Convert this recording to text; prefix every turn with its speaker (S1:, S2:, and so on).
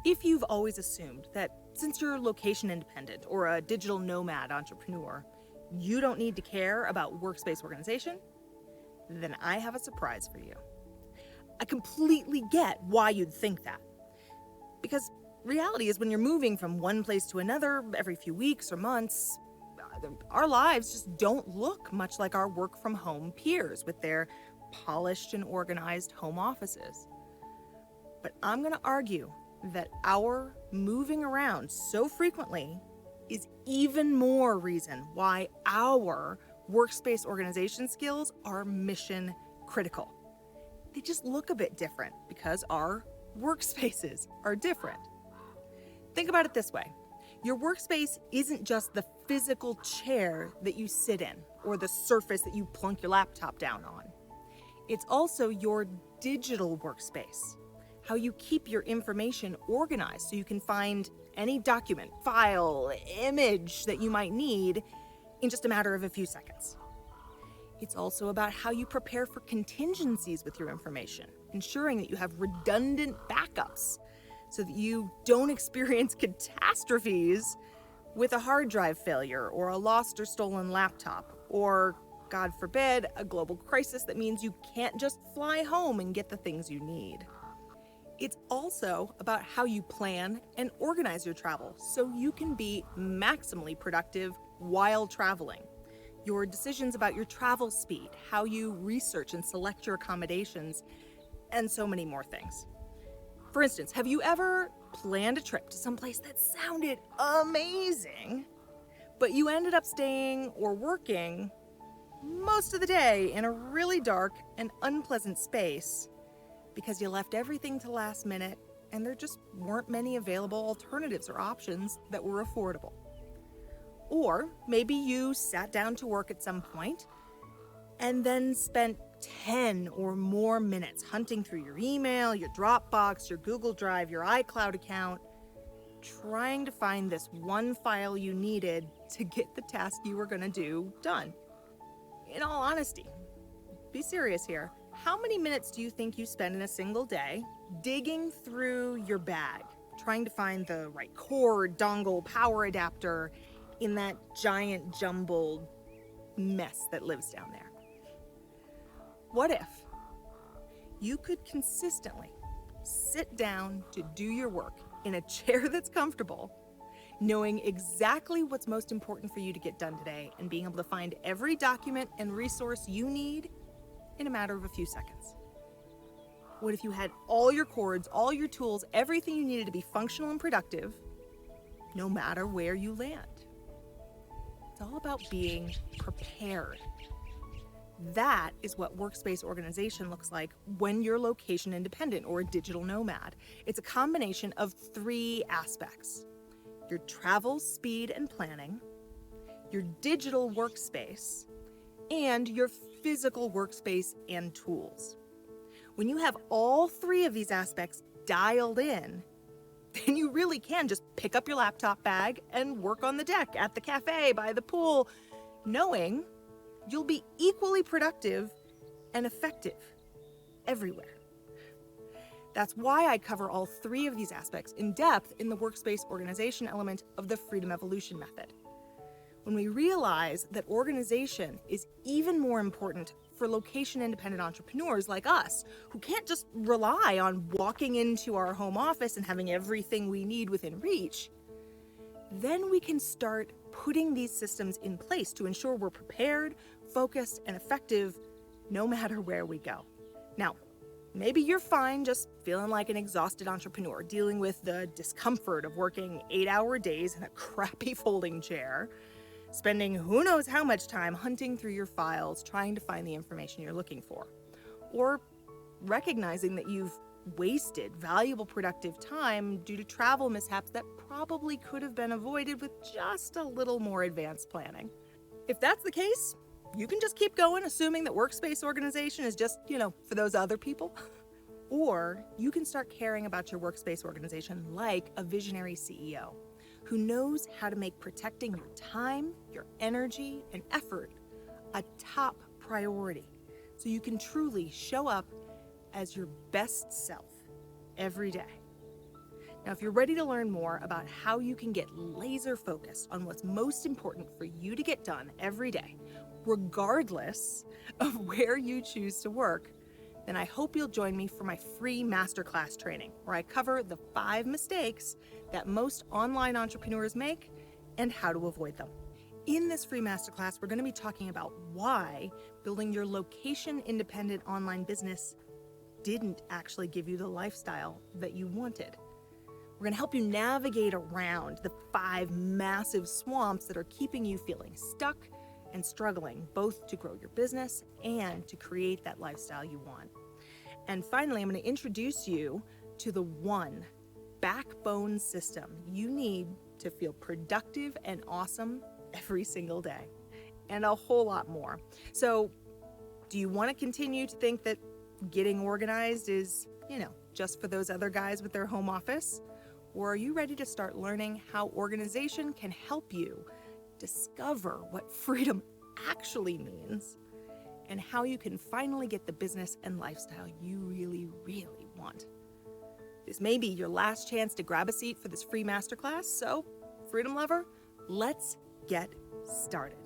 S1: If you've always assumed that since you're location independent or a digital nomad entrepreneur, you don't need to care about workspace organization, then I have a surprise for you. I completely get why you'd think that. Because reality is when you're moving from one place to another every few weeks or months, our lives just don't look much like our work from home peers with their polished and organized home offices. But I'm going to argue that our moving around so frequently is even more reason why our workspace organization skills are mission critical. They just look a bit different because our workspaces are different. Think about it this way. Your workspace isn't just the physical chair that you sit in or the surface that you plunk your laptop down on. It's also your digital workspace, how you keep your information organized so you can find any document, file, image that you might need in just a matter of a few seconds. It's also about how you prepare for contingencies with your information, ensuring that you have redundant backups so that you don't experience catastrophes with a hard drive failure or a lost or stolen laptop, or, God forbid, a global crisis that means you can't just fly home and get the things you need. It's also about how you plan and organize your travel so you can be maximally productive while traveling. Your decisions about your travel speed, how you research and select your accommodations, and so many more things. For instance, have you ever planned a trip to someplace that sounded amazing, but you ended up staying or working most of the day in a really dark and unpleasant space because you left everything to last minute and there just weren't many available alternatives or options that were affordable? Or maybe you sat down to work at some point and then spent 10 or more minutes hunting through your email, your Dropbox, your Google Drive, your iCloud account, trying to find this one file you needed to get the task you were going to do done. In all honesty, be serious here. How many minutes do you think you spend in a single day digging through your bag, trying to find the right cord, dongle, power adapter in that giant jumbled mess that lives down there? What if you could consistently sit down to do your work in a chair that's comfortable, knowing exactly what's most important for you to get done today and being able to find every document and resource you need in a matter of a few seconds? What if you had all your cords, all your tools, everything you needed to be functional and productive, no matter where you land? It's all about being prepared. That is what workspace organization looks like when you're location independent or a digital nomad. It's a combination of three aspects: your travel speed and planning, your digital workspace, and your physical workspace and tools. When you have all three of these aspects dialed in, then you really can just pick up your laptop bag and work on the deck, at the cafe, by the pool, knowing you'll be equally productive and effective everywhere. That's why I cover all three of these aspects in depth in the workspace organization element of the Freedom Evolution method. When we realize that organization is even more important for location-independent entrepreneurs like us, who can't just rely on walking into our home office and having everything we need within reach, then we can start putting these systems in place to ensure we're prepared, focused, and effective no matter where we go. Now, maybe you're fine just feeling like an exhausted entrepreneur, dealing with the discomfort of working 8-hour days in a crappy folding chair, spending who knows how much time hunting through your files trying to find the information you're looking for, or recognizing that you've wasted valuable productive time due to travel mishaps that probably could have been avoided with just a little more advanced planning. If that's the case, you can just keep going, assuming that workspace organization is just, for those other people. Or you can start caring about your workspace organization like a visionary CEO who knows how to make protecting your time, your energy, and effort a top priority so you can truly show up as your best self every day. Now, if you're ready to learn more about how you can get laser focused on what's most important for you to get done every day, regardless of where you choose to work, then I hope you'll join me for my free masterclass training, where I cover the 5 mistakes that most online entrepreneurs make and how to avoid them. In this free masterclass, we're going to be talking about why building your location-independent online business didn't actually give you the lifestyle that you wanted. We're going to help you navigate around the 5 massive swamps that are keeping you feeling stuck and struggling, both to grow your business and to create that lifestyle you want. And finally, I'm going to introduce you to the one backbone system you need to feel productive and awesome every single day, and a whole lot more. So, do you want to continue to think that getting organized is, just for those other guys with their home office? Or are you ready to start learning how organization can help you discover what freedom actually means and how you can finally get the business and lifestyle you really, really want? This may be your last chance to grab a seat for this free masterclass, so freedom lover, let's get started.